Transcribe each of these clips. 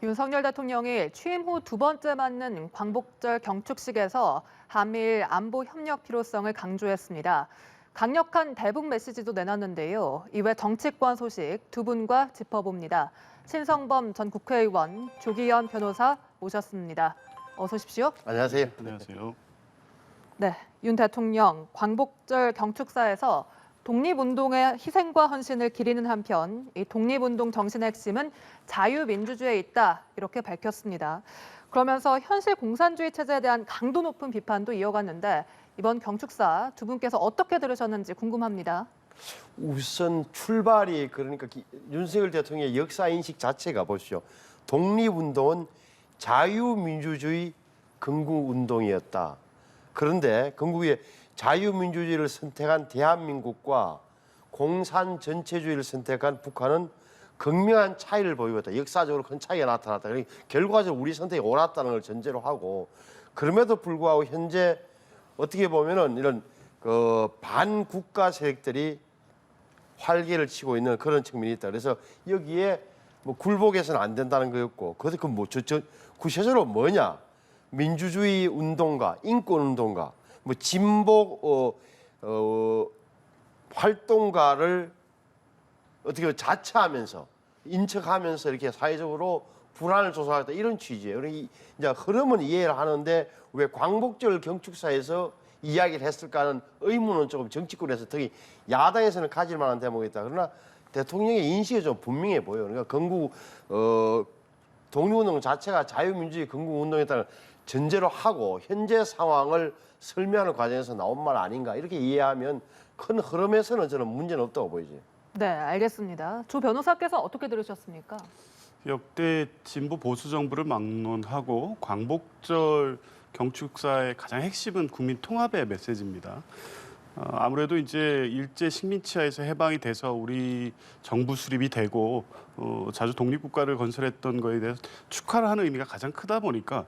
윤석열 대통령이 취임 후 두 번째 맞는 광복절 경축식에서 한미일 안보 협력 필요성을 강조했습니다. 강력한 대북 메시지도 내놨는데요. 이외 정치권 소식 두 분과 짚어봅니다. 신성범 전 국회의원, 조기현 변호사 모셨습니다. 어서 오십시오. 안녕하세요. 안녕하세요. 네, 윤 대통령 광복절 경축사에서 독립운동의 희생과 헌신을 기리는 한편 이 독립운동 정신의 핵심은 자유민주주의에 있다 이렇게 밝혔습니다. 그러면서 현실 공산주의 체제에 대한 강도 높은 비판도 이어갔는데 이번 경축사 두 분께서 어떻게 들으셨는지 궁금합니다. 우선 출발이 그러니까 윤석열 대통령의 역사 인식 자체가 보시죠. 독립운동은 자유민주주의 건국운동이었다. 그런데 건국의 자유민주주의를 선택한 대한민국과 공산 전체주의를 선택한 북한은 극명한 차이를 보이고 있다. 역사적으로 큰 차이가 나타났다. 그러니까 결과적으로 우리 선택이 옳았다는 걸 전제로 하고 그럼에도 불구하고 현재 어떻게 보면은 이런 반국가 세력들이 활개를 치고 있는 그런 측면이 있다. 그래서 여기에 뭐 굴복해서는 안 된다는 거였고, 그것도 구체적으로 뭐냐? 민주주의 운동가, 인권 운동가, 뭐 진보 활동가를 어떻게 자처하면서 인척하면서 이렇게 사회적으로 불안을 조성하겠다 이런 취지예요. 그러니까 이제 흐름은 이해를 하는데 왜 광복절 경축사에서 이야기를 했을까는 의문은 조금 정치권에서 특히 야당에서는 가질 만한 대목이다. 그러나 대통령의 인식이 좀 분명해 보여요. 그러니까 독립운동 자체가 자유민주주의 건국운동이었다는 전제로 하고 현재 상황을 설명하는 과정에서 나온 말 아닌가 이렇게 이해하면 큰 흐름에서는 저는 문제는 없다고 보이지. 네, 알겠습니다. 조 변호사께서 어떻게 들으셨습니까? 역대 진보 보수 정부를 막론하고 광복절 경축사의 가장 핵심은 국민 통합의 메시지입니다. 아무래도 이제 일제 식민지하에서 해방이 돼서 우리 정부 수립이 되고 자주 독립국가를 건설했던 거에 대해서 축하를 하는 의미가 가장 크다 보니까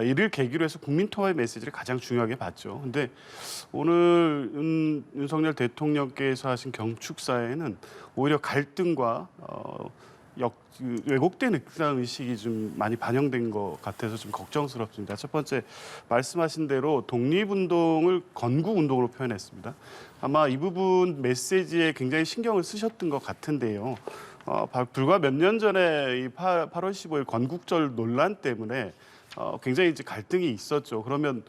이를 계기로 해서 국민 통합의 메시지를 가장 중요하게 봤죠. 근데 오늘 윤석열 대통령께서 하신 경축사에는 오히려 갈등과 왜곡된 역사 의식이 좀 많이 반영된 것 같아서 좀 걱정스럽습니다. 첫 번째 말씀하신 대로 독립운동을 건국운동으로 표현했습니다. 아마 이 부분 메시지에 굉장히 신경을 쓰셨던 것 같은데요. 불과 몇 년 전에 이 8월 15일 건국절 논란 때문에 굉장히 이제 갈등이 있었죠. 그럼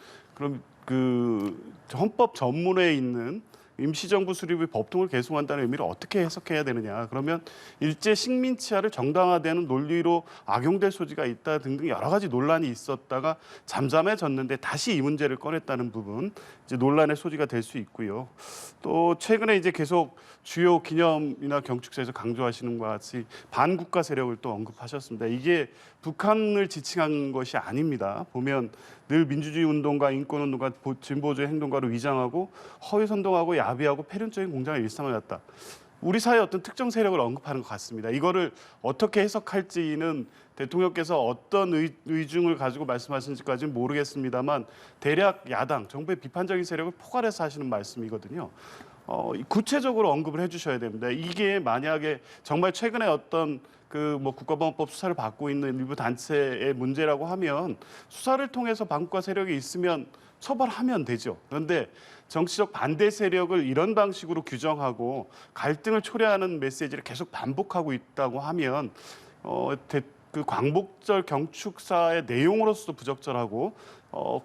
그 헌법 전문에 있는 임시정부 수립의 법통을 계승한다는 의미를 어떻게 해석해야 되느냐. 그러면 일제 식민치하를 정당화되는 논리로 악용될 소지가 있다 등등 여러 가지 논란이 있었다가 잠잠해졌는데 다시 이 문제를 꺼냈다는 부분 이제 논란의 소지가 될 수 있고요. 또 최근에 이제 계속 주요 기념이나 경축사에서 강조하시는 것 같이 반국가 세력을 또 언급하셨습니다. 이게 북한을 지칭한 것이 아닙니다. 보면 늘 민주주의 운동가, 인권 운동가, 진보주의 행동가로 위장하고 허위 선동하고 야비하고 패륜적인 공장을 일삼아왔다. 우리 사회의 어떤 특정 세력을 언급하는 것 같습니다. 이거를 어떻게 해석할지는 대통령께서 어떤 의중을 가지고 말씀하시는지까지는 모르겠습니다만 대략 야당, 정부의 비판적인 세력을 포괄해서 하시는 말씀이거든요. 구체적으로 언급을 해주셔야 됩니다. 이게 만약에 정말 최근에 어떤 국가보안법 수사를 받고 있는 일부 단체의 문제라고 하면 수사를 통해서 반국가 세력이 있으면 처벌하면 되죠. 그런데 정치적 반대 세력을 이런 방식으로 규정하고 갈등을 초래하는 메시지를 계속 반복하고 있다고 하면 그 광복절 경축사의 내용으로서도 부적절하고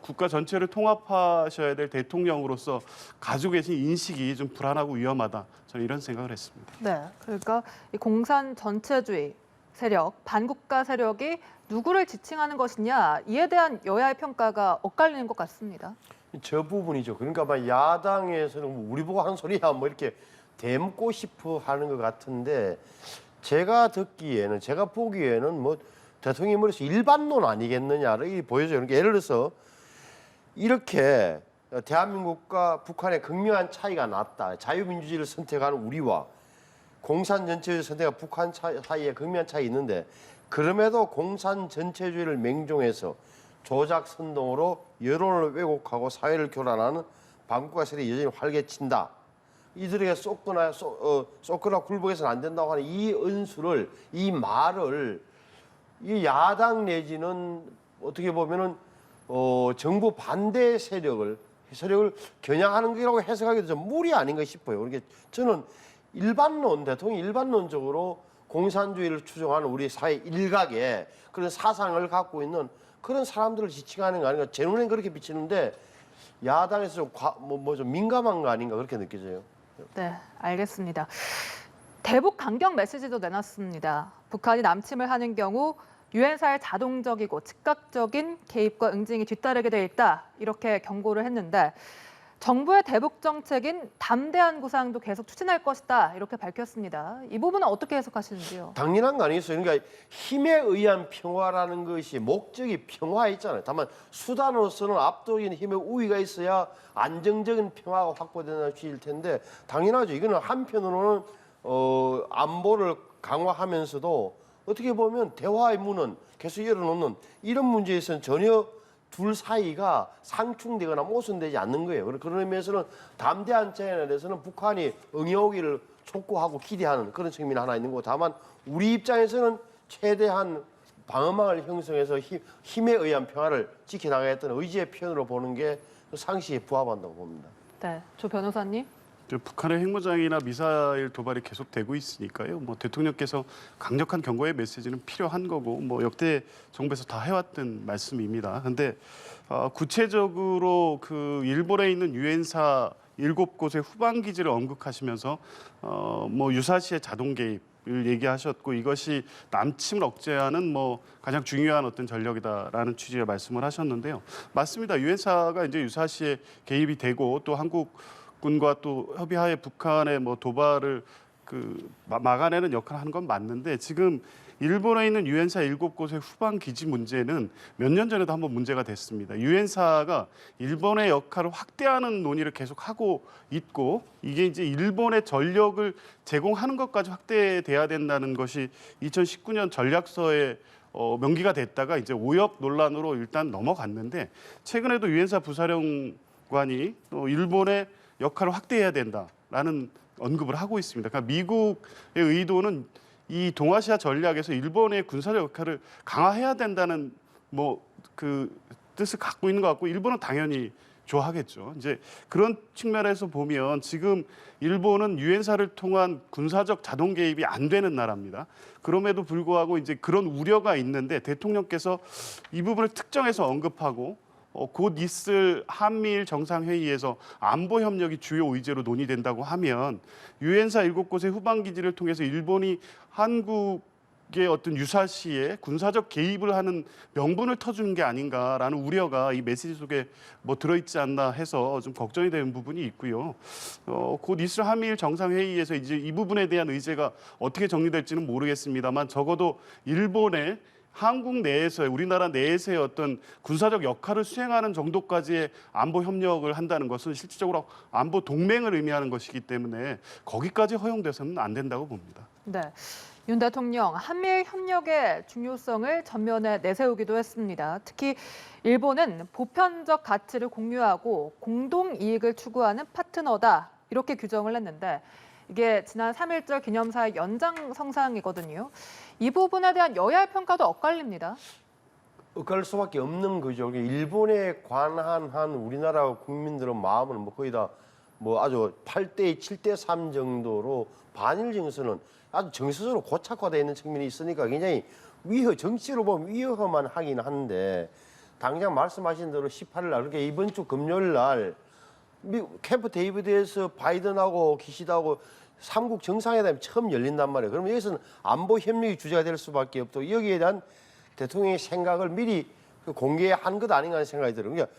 국가 전체를 통합하셔야 될 대통령으로서 가지고 계신 인식이 좀 불안하고 위험하다. 저는 이런 생각을 했습니다. 네, 그러니까 이 공산 전체주의 세력, 반국가 세력이 누구를 지칭하는 것이냐 이에 대한 여야의 평가가 엇갈리는 것 같습니다. 저 부분이죠. 그러니까 막 야당에서는 우리 보고 하는 소리야 뭐 이렇게 대묻고 싶어 하는 것 같은데 제가 보기에는 뭐 대통령이 머리에서 일반론 아니겠느냐를 보여줘요. 그러니까 예를 들어서 이렇게 대한민국과 북한의 극명한 차이가 났다. 자유민주주의를 선택한 우리와 공산 전체주의를 선택한 북한 사이에 극명한 차이 있는데 그럼에도 공산 전체주의를 맹종해서 조작 선동으로 여론을 왜곡하고 사회를 교란하는 반국가 세력이 여전히 활개친다. 이들에게 쏟거나 굴복해서는 안 된다고 하는 이 말을 이 야당 내지는 어떻게 보면은 정부 반대 세력을 겨냥하는 거라고 해석하기도 좀 무리 아닌가 싶어요. 그러니까 저는 대통령이 일반론적으로 공산주의를 추종하는 우리 사회 일각에 그런 사상을 갖고 있는 그런 사람들을 지칭하는 거 아닌가. 제 눈엔 그렇게 비치는데 야당에서 좀 민감한 거 아닌가 그렇게 느껴져요. 네, 알겠습니다. 대북 강경 메시지도 내놨습니다. 북한이 남침을 하는 경우 유엔사의 자동적이고 즉각적인 개입과 응징이 뒤따르게 돼 있다. 이렇게 경고를 했는데 정부의 대북 정책인 담대한 구상도 계속 추진할 것이다. 이렇게 밝혔습니다. 이 부분은 어떻게 해석하시는지요? 당연한 거 아니겠어요? 그러니까 힘에 의한 평화라는 것이 목적이 평화에 있잖아요. 다만 수단으로서는 압도적인 힘의 우위가 있어야 안정적인 평화가 확보되는 것일 텐데 당연하죠. 이거는 한편으로는 안보를 강화하면서도 어떻게 보면 대화의 문은 계속 열어놓는 이런 문제에서는 전혀 둘 사이가 상충되거나 모순되지 않는 거예요. 그런 의미에서는 담대한 제안에 대해서는 북한이 응해오기를 촉구하고 기대하는 그런 측면이 하나 있는 거고 다만 우리 입장에서는 최대한 방어망을 형성해서 힘에 의한 평화를 지켜나가겠다는 의지의 표현으로 보는 게 상식에 부합한다고 봅니다. 네, 조 변호사님. 북한의 핵무장이나 미사일 도발이 계속되고 있으니까요. 대통령께서 강력한 경고의 메시지는 필요한 거고 역대 정부에서 다 해왔던 말씀입니다. 그런데 구체적으로 그 일본에 있는 유엔사 7곳의 후방 기지를 언급하시면서 유사시의 자동 개입을 얘기하셨고 이것이 남침을 억제하는 가장 중요한 어떤 전력이다라는 취지의 말씀을 하셨는데요. 맞습니다. 유엔사가 이제 유사시에 개입이 되고 또 한국군과 또 협의하에 북한의 도발을 막아내는 역할을 하는 건 맞는데 지금 일본에 있는 유엔사 7곳의 후방 기지 문제는 몇 년 전에도 한번 문제가 됐습니다. 유엔사가 일본의 역할을 확대하는 논의를 계속하고 있고 이게 이제 일본의 전력을 제공하는 것까지 확대돼야 된다는 것이 2019년 전략서에 명기가 됐다가 이제 오협 논란으로 일단 넘어갔는데 최근에도 유엔사 부사령관이 또 일본의 역할을 확대해야 된다라는 언급을 하고 있습니다. 그러니까 미국의 의도는 이 동아시아 전략에서 일본의 군사적 역할을 강화해야 된다는 그 뜻을 갖고 있는 것 같고 일본은 당연히 좋아하겠죠. 이제 그런 측면에서 보면 지금 일본은 유엔사를 통한 군사적 자동 개입이 안 되는 나라입니다. 그럼에도 불구하고 이제 그런 우려가 있는데 대통령께서 이 부분을 특정해서 언급하고 곧 있을 한미일 정상회의에서 안보 협력이 주요 의제로 논의된다고 하면 유엔사 7곳의 후방 기지를 통해서 일본이 한국의 어떤 유사시에 군사적 개입을 하는 명분을 터주는 게 아닌가라는 우려가 이 메시지 속에 들어있지 않나 해서 좀 걱정이 되는 부분이 있고요. 곧 있을 한미일 정상회의에서 이제 이 부분에 대한 의제가 어떻게 정리될지는 모르겠습니다만 적어도 일본의 한국 내에서의 우리나라 내에서의 어떤 군사적 역할을 수행하는 정도까지의 안보 협력을 한다는 것은 실질적으로 안보 동맹을 의미하는 것이기 때문에 거기까지 허용돼서는 안 된다고 봅니다. 네, 윤 대통령 한미일 협력의 중요성을 전면에 내세우기도 했습니다. 특히 일본은 보편적 가치를 공유하고 공동 이익을 추구하는 파트너다 이렇게 규정을 했는데 이게 지난 3.1절 기념사의 연장성상이거든요. 이 부분에 대한 여야의 평가도 엇갈립니다. 엇갈릴 수밖에 없는 거죠. 일본에 관한 한 우리나라 국민들의 마음은 거의 다 아주 8대 7대 3 정도로 반일 정서는 아주 정서적으로 고착화되어 있는 측면이 있으니까 굉장히 정치로 보면 위험한 하긴 한데 당장 말씀하신 대로 18일 날 그러니까 이번 주 금요일 날 캠프 데이비드에서 바이든하고 기시다하고 삼국 정상회담이 처음 열린단 말이에요. 그러면 여기서는 안보 협력이 주제가 될 수밖에 없고 여기에 대한 대통령의 생각을 미리 공개한 것 아닌가 하는 생각이 들어요. 그러니까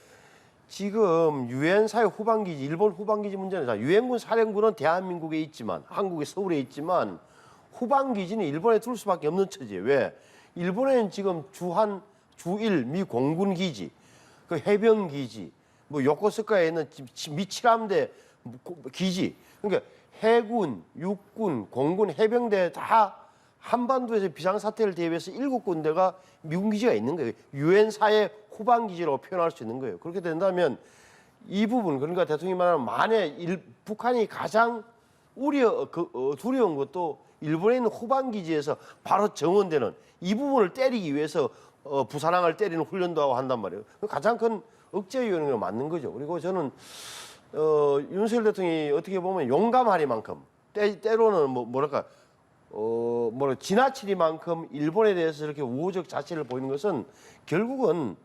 지금 유엔사의 후방기지, 일본 후방기지 문제는 유엔군 사령부는 대한민국에 있지만 한국의 서울에 있지만 후방기지는 일본에 둘 수밖에 없는 처지예요. 왜? 일본에는 지금 주1 미 공군기지, 그 해병기지, 요코스카에 있는 미 7함대 기지, 그러니까 해군, 육군, 공군, 해병대 다 한반도에서 비상사태를 대비해서 7군데가 미군 기지가 있는 거예요. 유엔사의 후방기지라고 표현할 수 있는 거예요. 그렇게 된다면 이 부분, 그러니까 대통령이 말하는 만에 북한이 가장 두려운 것도 일본에 있는 후방 기지에서 바로 정원되는 이 부분을 때리기 위해서 부산항을 때리는 훈련도 하고 한단 말이에요. 가장 큰 억제 요인이 맞는 거죠. 그리고 저는 윤석열 대통령이 어떻게 보면 용감하리만큼 때로는 지나치리만큼 일본에 대해서 이렇게 우호적 자세를 보이는 것은 결국은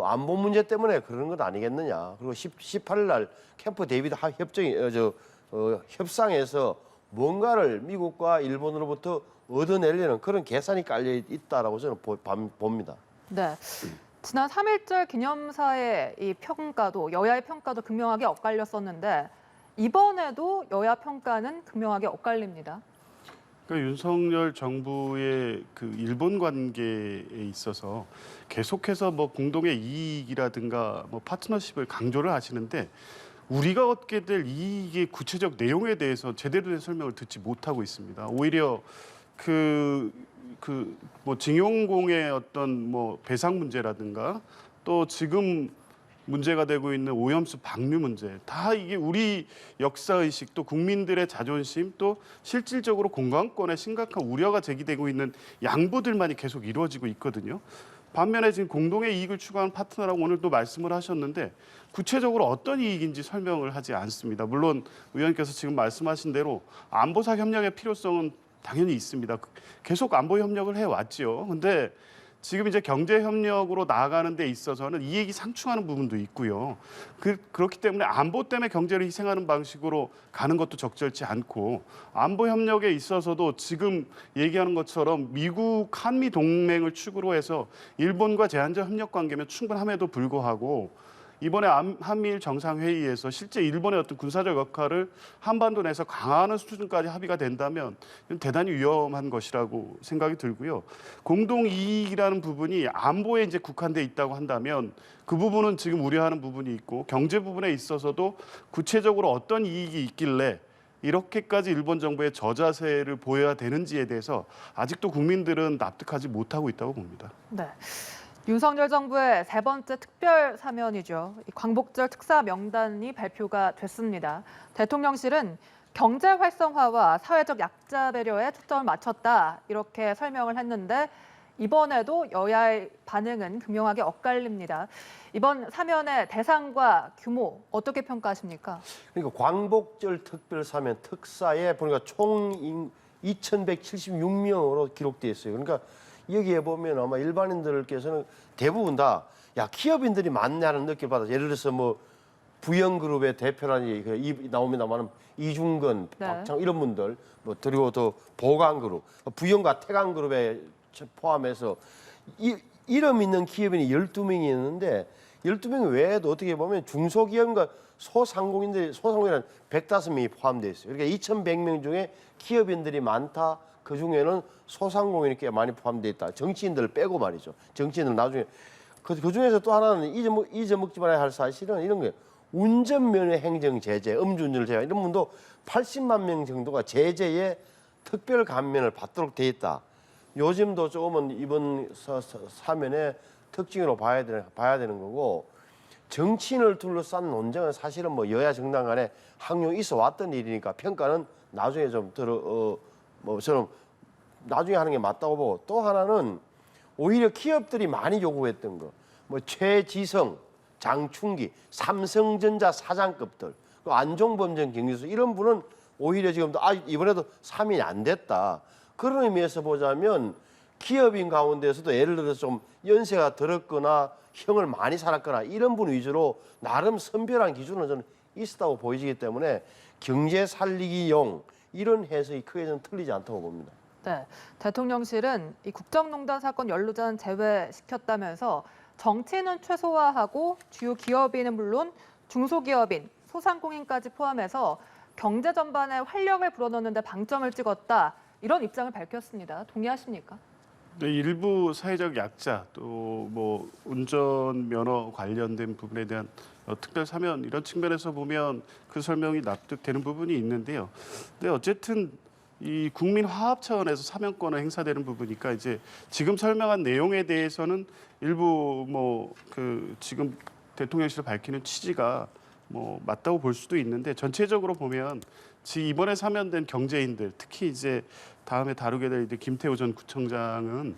안보 문제 때문에 그런 것 아니겠느냐. 그리고 18일 날 캠프 데이비드 협상에서 뭔가를 미국과 일본으로부터 얻어내려는 그런 계산이 깔려 있다라고 저는 봅니다. 네. 지난 3.1절 기념사의 이 평가도 여야의 평가도 극명하게 엇갈렸었는데 이번에도 여야 평가는 극명하게 엇갈립니다. 그러니까 윤석열 정부의 그 일본 관계에 있어서 계속해서 뭐 공동의 이익이라든가 뭐 파트너십을 강조를 하시는데 우리가 얻게 될 이익의 구체적 내용에 대해서 제대로 된 설명을 듣지 못하고 있습니다. 오히려 뭐 징용공의 어떤 뭐 배상 문제라든가 또 지금 문제가 되고 있는 오염수 방류 문제 다 이게 우리 역사의식 또 국민들의 자존심 또 실질적으로 공간권에 심각한 우려가 제기되고 있는 양보들만이 계속 이루어지고 있거든요. 반면에 지금 공동의 이익을 추구하는 파트너라고 오늘 또 말씀을 하셨는데 구체적으로 어떤 이익인지 설명을 하지 않습니다. 물론 의원께서 지금 말씀하신 대로 안보사 협력의 필요성은 당연히 있습니다. 계속 안보 협력을 해왔죠. 근데 지금 이제 경제 협력으로 나아가는 데 있어서는 이익이 상충하는 부분도 있고요. 그렇기 때문에 안보 때문에 경제를 희생하는 방식으로 가는 것도 적절치 않고 안보 협력에 있어서도 지금 얘기하는 것처럼 미국 한미 동맹을 축으로 해서 일본과 제한적 협력 관계면 충분함에도 불구하고 이번에 한미일 정상회의에서 실제 일본의 어떤 군사적 역할을 한반도 내에서 강화하는 수준까지 합의가 된다면 대단히 위험한 것이라고 생각이 들고요. 공동 이익이라는 부분이 안보에 이제 국한돼 있다고 한다면 그 부분은 지금 우려하는 부분이 있고 경제 부분에 있어서도 구체적으로 어떤 이익이 있길래 이렇게까지 일본 정부의 저자세를 보여야 되는지에 대해서 아직도 국민들은 납득하지 못하고 있다고 봅니다. 네. 윤석열 정부의 세 번째 특별 사면이죠. 이 광복절 특사 명단이 발표가 됐습니다. 대통령실은 경제 활성화와 사회적 약자 배려에 초점을 맞췄다 이렇게 설명을 했는데 이번에도 여야의 반응은 극명하게 엇갈립니다. 이번 사면의 대상과 규모 어떻게 평가하십니까? 그러니까 광복절 특별 사면 특사에 보니까 총 2,176명으로 기록되어 있어요. 그러니까 여기에 보면 아마 일반인들께서는 대부분 다 기업인들이 많네 하는 느낌을 받아서 예를 들어서 뭐 부영그룹의 대표라니 나옵니다만 이중근, 네. 박창 이런 분들 뭐 그리고 또 보강그룹, 부영과 태강그룹에 포함해서 이름 있는 기업인이 12명이 있는데 12명 외에도 어떻게 보면 중소기업과 소상공인이란 105명이 포함되어 있어요. 그러니까 2,100명 중에 기업인들이 많다. 그 중에는 소상공인이 꽤 많이 포함되어 있다. 정치인들 빼고 말이죠. 정치인들 나중에 그 중에서 또 하나는 잊어먹지 말아야 할 사실은 이런 거예요. 운전면허 행정 제재, 음주운전을 제외 이런 분도 80만 명 정도가 제재에 특별 감면을 받도록 돼 있다. 요즘도 조금은 이번 사면의 특징으로 봐야 되는 거고 정치인을 둘러싼 논쟁은 사실은 뭐 여야 정당 간에 항상 있어 왔던 일이니까 평가는 나중에 좀 저는 나중에 하는 게 맞다고 보고 또 하나는 오히려 기업들이 많이 요구했던 거, 뭐 최지성, 장충기, 삼성전자 사장급들, 안종범전 경기수 이런 분은 오히려 지금도 이번에도 사면이 안 됐다. 그런 의미에서 보자면 기업인 가운데서도 예를 들어서 좀 연세가 들었거나 형을 많이 살았거나 이런 분 위주로 나름 선별한 기준은 저는 있었다고 보이기 때문에 경제 살리기용 이런 해석이 크게 좀 틀리지 않다고 봅니다. 네, 대통령실은 이 국정농단 사건 연루자는 제외시켰다면서 정치인은 최소화하고 주요 기업인은 물론 중소기업인, 소상공인까지 포함해서 경제 전반에 활력을 불어넣는 데 방점을 찍었다. 이런 입장을 밝혔습니다. 동의하십니까? 네, 일부 사회적 약자 또 뭐 운전면허 관련된 부분에 대한 특별 사면 이런 측면에서 보면 그 설명이 납득되는 부분이 있는데요. 근데 어쨌든 이 국민 화합 차원에서 사면권을 행사되는 부분이니까 이제 지금 설명한 내용에 대해서는 일부 뭐 지금 대통령실을 밝히는 취지가 뭐 맞다고 볼 수도 있는데 전체적으로 보면 지금 이번에 사면된 경제인들 특히 이제 다음에 다루게 될 이제 김태우 전 구청장은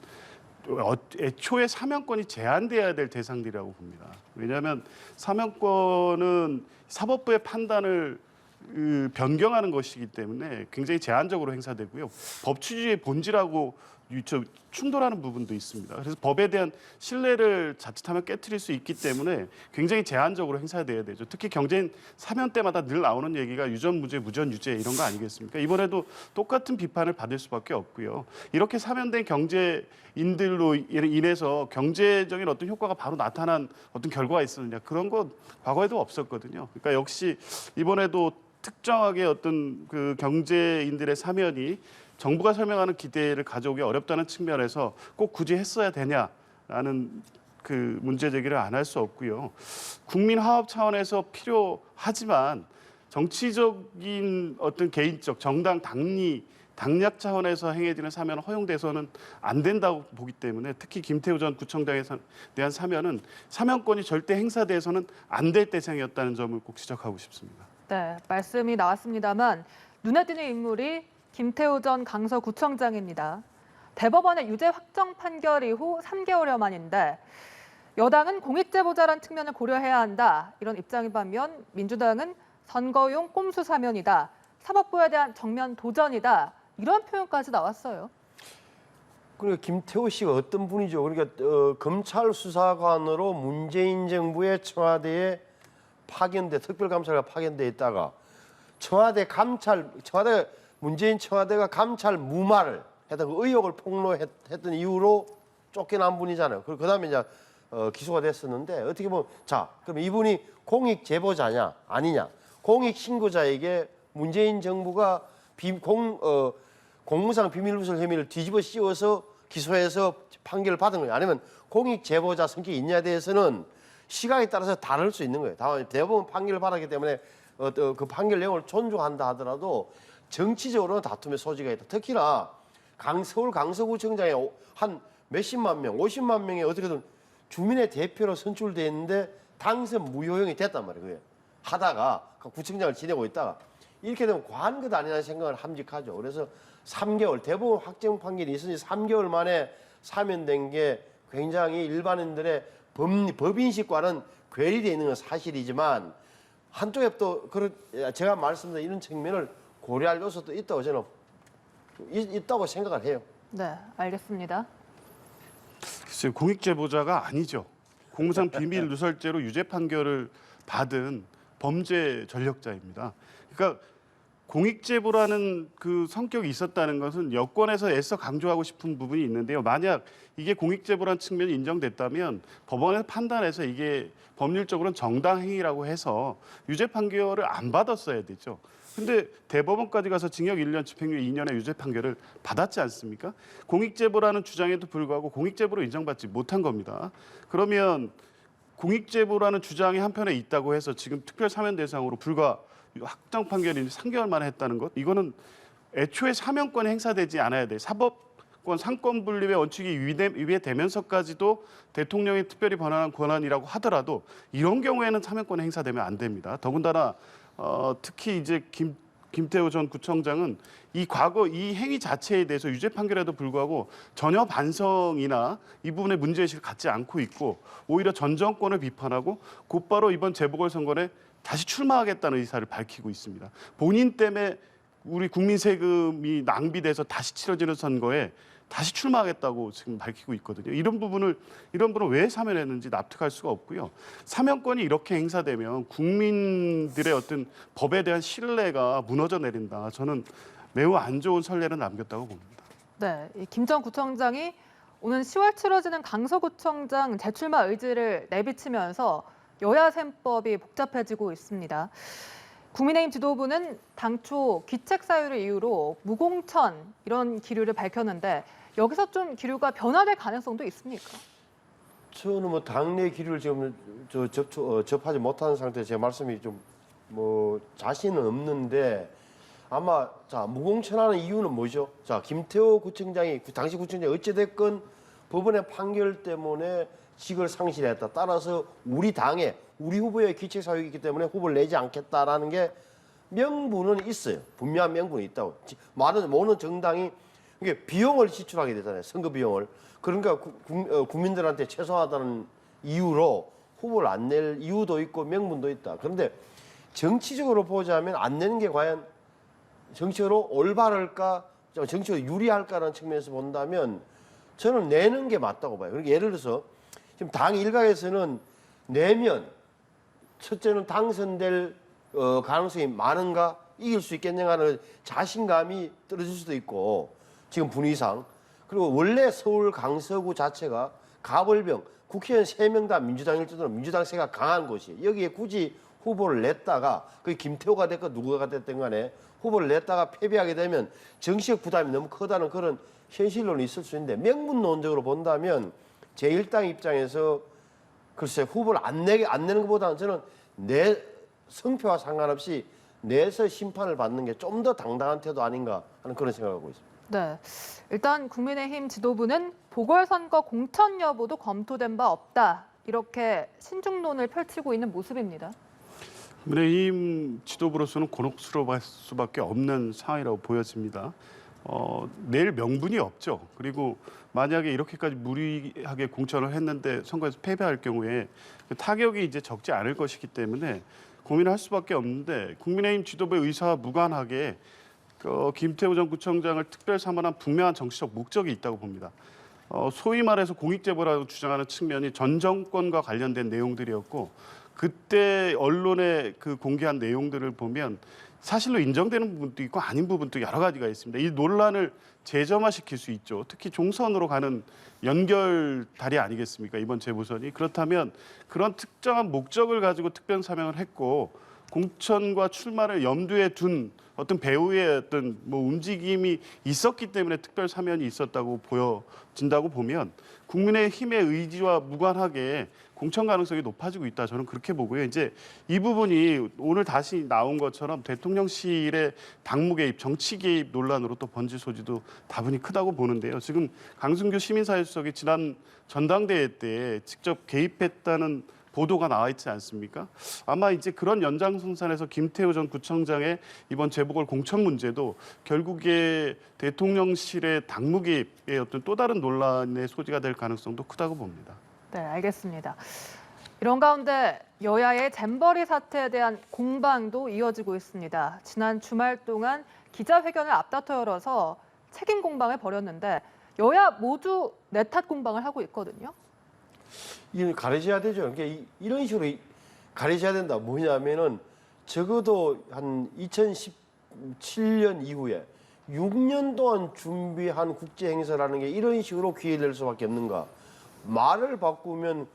애초에 사면권이 제한돼야 될 대상들이라고 봅니다. 왜냐하면 사면권은 사법부의 판단을 변경하는 것이기 때문에 굉장히 제한적으로 행사되고요. 법치주의의 본질하고 충돌하는 부분도 있습니다. 그래서 법에 대한 신뢰를 자칫하면 깨트릴 수 있기 때문에 굉장히 제한적으로 행사돼야 되죠. 특히 경제인 사면 때마다 늘 나오는 얘기가 유전무죄, 무전유죄 이런 거 아니겠습니까? 이번에도 똑같은 비판을 받을 수밖에 없고요. 이렇게 사면된 경제인들로 인해서 경제적인 어떤 효과가 바로 나타난 어떤 결과가 있었느냐 그런 건 과거에도 없었거든요. 그러니까 역시 이번에도 특정하게 어떤 그 경제인들의 사면이 정부가 설명하는 기대를 가져오기 어렵다는 측면에서 꼭 굳이 했어야 되냐라는 그 문제 제기를 안 할 수 없고요. 국민 화합 차원에서 필요하지만 정치적인 어떤 개인적 정당 당략 차원에서 행해지는 사면은 허용돼서는 안 된다고 보기 때문에 특히 김태우 전 구청장에 대한 사면은 사면권이 절대 행사돼서는 안 될 대상이었다는 점을 꼭 지적하고 싶습니다. 네, 말씀이 나왔습니다만 눈에 띄는 인물이 김태우 전 강서구청장입니다. 대법원의 유죄 확정 판결 이후 3개월여 만인데 여당은 공익제보자란 측면을 고려해야 한다 이런 입장인 반면 민주당은 선거용 꼼수 사면이다. 사법부에 대한 정면 도전이다. 이런 표현까지 나왔어요. 그러니까 김태우 씨가 어떤 분이죠? 그러니까 검찰 수사관으로 문재인 정부의 청와대에 특별감찰가 파견돼 있다가 문재인 청와대가 감찰 무마를 했던 그 의혹을 폭로했던 이후로 쫓겨난 분이잖아요. 그다음에 이제 기소가 됐었는데 어떻게 보면 그럼 이분이 공익 제보자냐 아니냐? 공익 신고자에게 문재인 정부가 공무상 비밀누설 혐의를 뒤집어 씌워서 기소해서 판결을 받은 거예요. 아니면 공익 제보자 성격이 있냐에 대해서는 시각에 따라서 다를 수 있는 거예요. 다만 대법원 판결을 받았기 때문에 그 판결 내용을 존중한다 하더라도 정치적으로는 다툼의 소지가 있다. 특히나 서울 강서구청장에 한 몇십만 명, 50만 명의 어떻게든 주민의 대표로 선출돼 있는데 당선 무효형이 됐단 말이에요. 그게. 하다가 구청장을 지내고 있다가 이렇게 되면 과한 것 아니라는 생각을 함직하죠. 그래서 3개월 대법원 확정 판결이 있으니 3개월 만에 사면된 게 굉장히 일반인들의 법인식과는 괴리되어 있는 건 사실이지만 한쪽에 또 제가 말씀드린 이런 측면을 고려할 요소도 있다고 저는 있다고 생각을 해요. 네, 알겠습니다. 글쎄요, 공익제보자가 아니죠. 공무상 비밀 누설죄로 유죄 판결을 받은 범죄 전력자입니다. 그러니까 공익제보라는 그 성격이 있었다는 것은 여권에서 애써 강조하고 싶은 부분이 있는데요. 만약 이게 공익제보라는 측면이 인정됐다면 법원에서 판단해서 이게 법률적으로는 정당 행위라고 해서 유죄 판결을 안 받았어야 되죠. 근데 대법원까지 가서 징역 1년, 집행유예 2년의 유죄 판결을 받았지 않습니까? 공익제보라는 주장에도 불구하고 공익제보로 인정받지 못한 겁니다. 그러면 공익제보라는 주장이 한편에 있다고 해서 지금 특별 사면 대상으로 불과 확정 판결이 3개월 만에 했다는 것, 이거는 애초에 사면권이 행사되지 않아야 돼. 사법권 상권 분립의 원칙이 위배되면서까지도 대통령이 특별히 권한한 권한이라고 하더라도 이런 경우에는 사면권이 행사되면 안 됩니다. 더군다나 특히 이제 김태우 전 구청장은 과거 이 행위 자체에 대해서 유죄 판결에도 불구하고 전혀 반성이나 이 부분에 문제의식을 갖지 않고 있고 오히려 전 정권을 비판하고 곧바로 이번 재보궐선거에 다시 출마하겠다는 의사를 밝히고 있습니다. 본인 때문에 우리 국민 세금이 낭비돼서 다시 치러지는 선거에 다시 출마하겠다고 지금 밝히고 있거든요. 이런 분을 왜 사면했는지 납득할 수가 없고요. 사면권이 이렇게 행사되면 국민들의 어떤 법에 대한 신뢰가 무너져 내린다. 저는 매우 안 좋은 선례를 남겼다고 봅니다. 네, 김 전 구청장이 오는 10월 치러지는 강서구청장 재출마 의지를 내비치면서 여야 셈법이 복잡해지고 있습니다. 국민의힘 지도부는 당초 귀책 사유를 이유로 무공천 이런 기류를 밝혔는데 여기서 좀 기류가 변화될 가능성도 있습니까? 저는 뭐 당내 기류를 지금 접하지 못하는 상태에서 제 말씀이 좀 자신은 없는데 아마 무공천하는 이유는 뭐죠? 김태호 구청장이 당시 구청장이 어찌됐건 법원의 판결 때문에 직을 상실했다. 따라서 우리 당에 우리 후보의 기책 사유가 있기 때문에 후보를 내지 않겠다라는 게 명분은 있어요. 분명한 명분이 있다고. 모든 정당이 이게 비용을 지출하게 되잖아요. 선거 비용을. 그러니까 국민들한테 최소화하다는 이유로 후보를 안 낼 이유도 있고 명분도 있다. 그런데 정치적으로 보자면 안 내는 게 과연 정치적으로 올바를까, 정치적으로 유리할까라는 측면에서 본다면 저는 내는 게 맞다고 봐요. 그러니까 예를 들어서 지금 당 일각에서는 내면 첫째는 당선될 가능성이 많은가, 이길 수 있겠는가 하는 자신감이 떨어질 수도 있고 지금 분위기상. 그리고 원래 서울 강서구 자체가 가벌병, 국회의원 3명 다 민주당일 정도로 민주당세가 강한 곳이에요. 여기에 굳이 후보를 냈다가 그게 김태호가 됐건 누구가 됐든 간에 후보를 냈다가 패배하게 되면 정치적 부담이 너무 크다는 그런 현실론이 있을 수 있는데, 명분론적으로 본다면 제1당 입장에서 글쎄 후보를 안 내는 것보다는 저는 내 성표와 상관없이 내서 심판을 받는 게 좀 더 당당한 태도 아닌가 하는 그런 생각을 하고 있습니다. 네, 일단 국민의힘 지도부는 보궐선거 공천 여부도 검토된 바 없다. 이렇게 신중론을 펼치고 있는 모습입니다. 국민의힘 지도부로서는 곤혹스러울 수밖에 없는 상황이라고 보여집니다. 낼 명분이 없죠. 그리고 만약에 이렇게까지 무리하게 공천을 했는데 선거에서 패배할 경우에 타격이 이제 적지 않을 것이기 때문에 고민을 할 수밖에 없는데, 국민의힘 지도부의 의사와 무관하게 김태우 전 구청장을 특별 삼원한 분명한 정치적 목적이 있다고 봅니다. 소위 말해서 공익제보라고 주장하는 측면이 전 정권과 관련된 내용들이었고, 그때 언론에 그 공개한 내용들을 보면 사실로 인정되는 부분도 있고 아닌 부분도 여러 가지가 있습니다. 이 논란을 재점화시킬 수 있죠. 특히 종선으로 가는 연결다리 아니겠습니까? 이번 재보선이. 그렇다면 그런 특정한 목적을 가지고 특별 사명을 했고 공천과 출마를 염두에 둔 어떤 배우의 어떤 움직임이 있었기 때문에 특별 사면이 있었다고 보여진다고 보면 국민의힘의 의지와 무관하게 공천 가능성이 높아지고 있다. 저는 그렇게 보고요. 이제 이 부분이 오늘 다시 나온 것처럼 대통령실의 당무 개입, 정치 개입 논란으로 또 번질 소지도 다분히 크다고 보는데요. 지금 강승규 시민사회수석이 지난 전당대회 때 직접 개입했다는 보도가 나와 있지 않습니까? 아마 이제 그런 연장선상에서 김태우 전 구청장의 이번 재보궐 공천 문제도 결국에 대통령실의 당무 개입의 어떤 또 다른 논란의 소지가 될 가능성도 크다고 봅니다. 네, 알겠습니다. 이런 가운데 여야의 잼버리 사태에 대한 공방도 이어지고 있습니다. 지난 주말 동안 기자회견을 앞다퉈 열어서 책임 공방을 벌였는데 여야 모두 내탓 공방을 하고 있거든요. 이걸 가려져야 되죠. 그러니까 이런 식으로 가려져야 된다. 뭐냐면은 적어도 한 2017년 이후에 6년 동안 준비한 국제 행사라는 게 이런 식으로 기회될 수밖에 없는가. 말을 바꾸면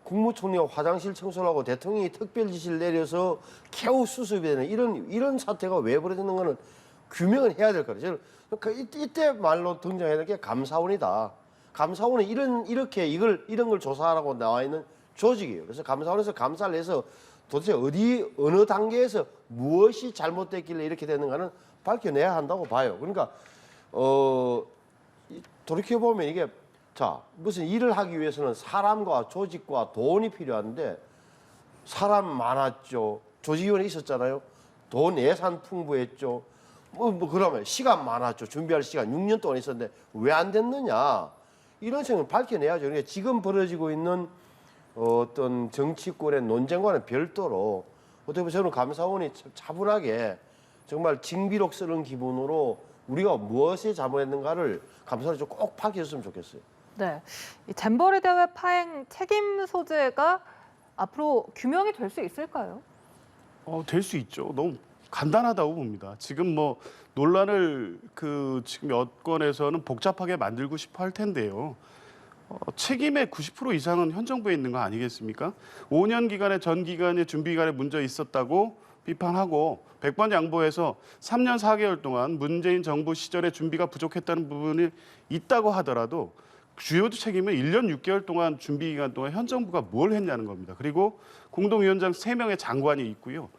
국무총리가 화장실 청소를 하고 대통령이 특별 지시를 내려서 겨우 수습이 되는 이런 사태가 왜 벌어지는 규명을 해야 될 거예요. 저는 이때 말로 등장해야 될 게 감사원이다. 감사원은 이런 걸 조사하라고 나와 있는 조직이에요. 그래서 감사원에서 감사를 해서 도대체 어느 단계에서 무엇이 잘못됐길래 이렇게 되는가는 밝혀내야 한다고 봐요. 그러니까 돌이켜 보면 이게 무슨 일을 하기 위해서는 사람과 조직과 돈이 필요한데 사람 많았죠. 조직위원회 있었잖아요. 돈 예산 풍부했죠. 그러면 시간 많았죠. 준비할 시간 6년 동안 있었는데 왜 안 됐느냐. 이런 생각을 밝혀내야죠. 그러니까 지금 벌어지고 있는 어떤 정치권의 논쟁과는 별도로 어떻게 보면 저는 감사원이 차분하게 정말 징비록 쓰는 기분으로 우리가 무엇에 잘못했는가를 감사원이 좀 꼭 밝혀줬으면 좋겠어요. 네, 이 잼버리 대회 파행 책임 소재가 앞으로 규명이 될 수 있을까요? 될 수 있죠. 너무 간단하다고 봅니다. 지금 논란을 지금 여권에서는 복잡하게 만들고 싶어 할 텐데요. 책임의 90% 이상은 현 정부에 있는 거 아니겠습니까? 5년 기간에 전 기간의 준비 기간에 문제 있었다고 비판하고 100번 양보해서 3년 4개월 동안 문재인 정부 시절에 준비가 부족했다는 부분이 있다고 하더라도 주요 책임은 1년 6개월 동안 준비 기간 동안 현 정부가 뭘 했냐는 겁니다. 그리고 공동위원장 3명의 장관이 있고요.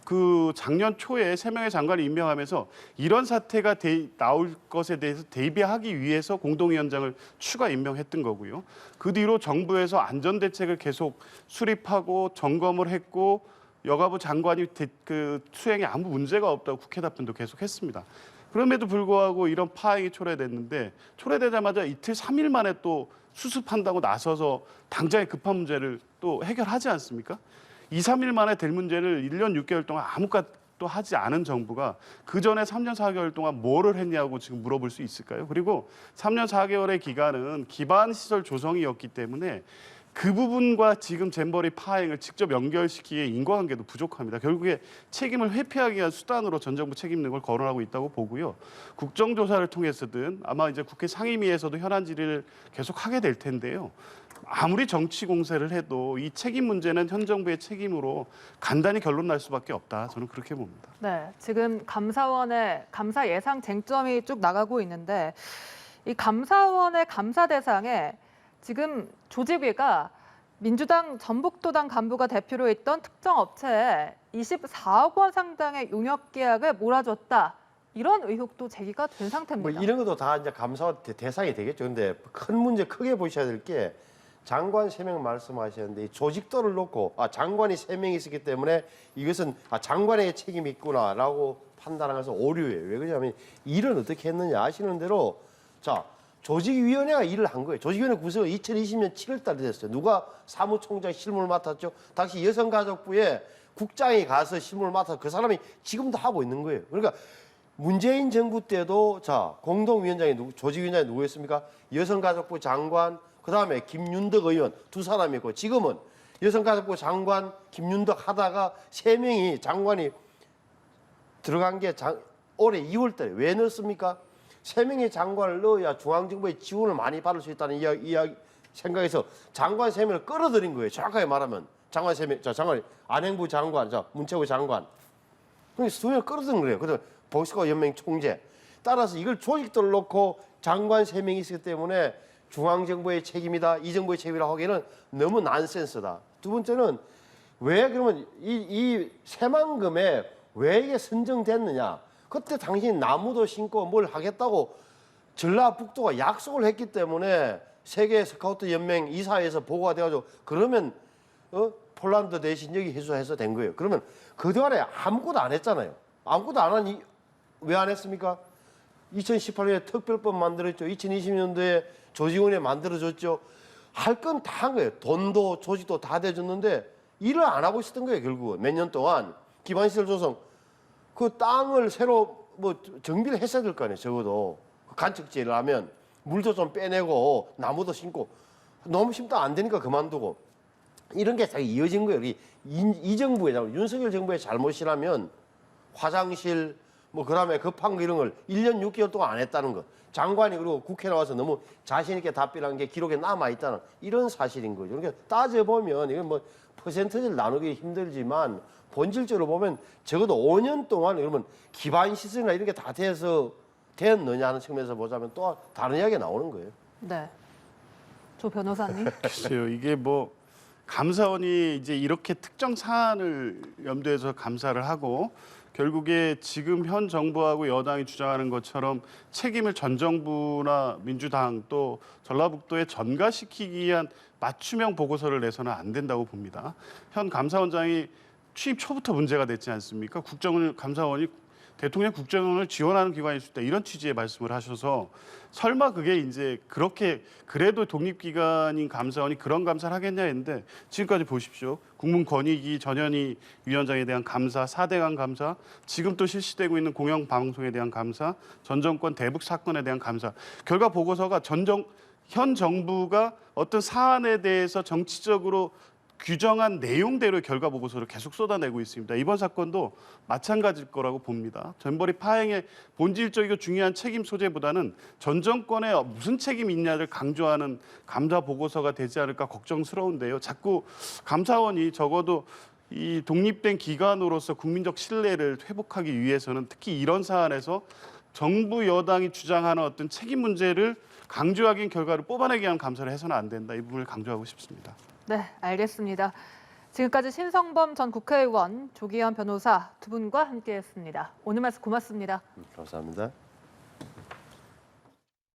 그 작년 초에 3명의 장관을 임명하면서 이런 사태가 나올 것에 대해서 대비하기 위해서 공동위원장을 추가 임명했던 거고요. 그 뒤로 정부에서 안전대책을 계속 수립하고 점검을 했고 여가부 장관이 그 수행에 아무 문제가 없다고 국회 답변도 계속했습니다. 그럼에도 불구하고 이런 파행이 초래됐는데 초래되자마자 이틀 3일 만에 또 수습한다고 나서서 당장의 급한 문제를 또 해결하지 않습니까? 2, 3일 만에 될 문제를 1년 6개월 동안 아무것도 하지 않은 정부가 그 전에 3년 4개월 동안 뭐를 했냐고 지금 물어볼 수 있을까요? 그리고 3년 4개월의 기간은 기반 시설 조성이었기 때문에 그 부분과 지금 잼버리 파행을 직접 연결시키기에 인과관계도 부족합니다. 결국에 책임을 회피하기 위한 수단으로 전 정부 책임 있는 걸 거론하고 있다고 보고요. 국정조사를 통해서든 아마 이제 국회 상임위에서도 현안 질의를 계속 하게 될 텐데요. 아무리 정치 공세를 해도 이 책임 문제는 현 정부의 책임으로 간단히 결론 날 수밖에 없다. 저는 그렇게 봅니다. 네, 지금 감사원의 감사 예상 쟁점이 쭉 나가고 있는데 이 감사원의 감사 대상에 지금 조직위가 민주당 전북도당 간부가 대표로 있던 특정 업체에 24억 원 상당의 용역 계약을 몰아줬다. 이런 의혹도 제기가 된 상태입니다. 뭐 이런 것도 다 이제 감사 대상이 되겠죠. 근데 큰 문제 크게 보셔야 될 게 장관 3명 말씀하셨는데 이 조직도를 놓고 장관이 3명이 있었기 때문에 이것은 장관의 책임이 있구나라고 판단하면서 오류예요. 왜 그러냐면 일은 어떻게 했느냐 아시는 대로 자 조직위원회가 일을 한 거예요. 조직위원회 구성은 2020년 7월 달에 됐어요. 누가 사무총장 실무를 맡았죠? 당시 여성가족부에 국장이 가서 실무를 맡아서 그 사람이 지금도 하고 있는 거예요. 그러니까 문재인 정부 때도 자 공동위원장이 조직위원장이 누구였습니까? 여성가족부 장관, 그다음에 김윤덕 의원 2사람이고 지금은 여성가족부 장관 김윤덕 하다가 3명이 장관이 들어간 게 올해 2월 달에 왜 넣었습니까? 3명의 장관을 넣어야 중앙정부의 지원을 많이 받을 수 있다는 이야기 생각해서 장관 3명을 끌어들인 거예요. 정확하게 말하면 장관 3명, 자 장관 안행부 장관, 자 문체부 장관, 그래서 2명을 끌어들인 거예요. 그래서 보수가 연맹 총재. 따라서 이걸 조직들을 놓고 장관 3명이 있기 때문에 중앙정부의 책임이다, 이 정부의 책임이라고 하기에는 너무 난센스다. 두 번째는 왜 그러면 이 새만금에 왜 이게 선정됐느냐? 그때 당신이 나무도 심고 뭘 하겠다고 전라북도가 약속을 했기 때문에 세계 스카우트 연맹 이사회에서 보고가 돼가지고 그러면 폴란드 대신 여기 해서 된 거예요. 그러면 그동안에 아무것도 안 했잖아요. 아무것도 안 하니 왜 안 했습니까? 2018년에 특별법 만들었죠. 2020년도에 조직원회 만들어졌죠. 할 건 다 한 거예요. 돈도 조직도 다 대줬는데 일을 안 하고 있었던 거예요. 결국은 몇 년 동안 기반시설 조성 그 땅을 새로 뭐 정비를 했어야 될 거 아니에요. 적어도 간척지를 하면 물도 좀 빼내고 나무도 심고 너무 심다 안 되니까 그만두고 이런 게 다 이어진 거예요. 이 정부의 윤석열 정부의 잘못이라면 화장실 뭐 그다음에 급한 거 이런 걸 1년 6개월 동안 안 했다는 거. 장관이 그리고 국회 나와서 너무 자신 있게 답변한 게 기록에 남아 있다는 이런 사실인 거죠. 그러니까 따져 보면 이건 뭐 퍼센트를 나누기 힘들지만 본질적으로 보면 적어도 5년 동안 그러면 기반 시설이나 이런 게 다 돼서 됐느냐 하는 측면에서 보자면 또 다른 이야기가 나오는 거예요. 네, 조 변호사님. 글쎄요, 이게 뭐 감사원이 이제 이렇게 특정 사안을 염두에서 감사를 하고 결국에 지금 현 정부하고 여당이 주장하는 것처럼 책임을 전 정부나 민주당 또 전라북도에 전가시키기 위한 맞춤형 보고서를 내서는 안 된다고 봅니다. 현 감사원장이 취임 초부터 문제가 됐지 않습니까? 감사원이 대통령 국정원을 지원하는 기관일 수 있다 이런 취지의 말씀을 하셔서 설마 그게 이제 그렇게 그래도 독립기관인 감사원이 그런 감사를 하겠냐 했는데 지금까지 보십시오. 국문권익위 전현희 위원장에 대한 감사, 4대강 감사, 지금 또 실시되고 있는 공영방송에 대한 감사, 전 정권 대북 사건에 대한 감사. 결과 보고서가 현 정부가 어떤 사안에 대해서 정치적으로 규정한 내용대로 결과 보고서를 계속 쏟아내고 있습니다. 이번 사건도 마찬가지일 거라고 봅니다. 잼버리 파행의 본질적이고 중요한 책임 소재보다는 전 정권에 무슨 책임이 있냐를 강조하는 감사 보고서가 되지 않을까 걱정스러운데요. 자꾸 감사원이 적어도 이 독립된 기관으로서 국민적 신뢰를 회복하기 위해서는 특히 이런 사안에서 정부 여당이 주장하는 어떤 책임 문제를 강조하긴 결과를 뽑아내기 위한 감사를 해서는 안 된다. 이 부분을 강조하고 싶습니다. 네, 알겠습니다. 지금까지 신성범 전 국회의원, 조기현 변호사 두 분과 함께했습니다. 오늘 말씀 고맙습니다. 감사합니다.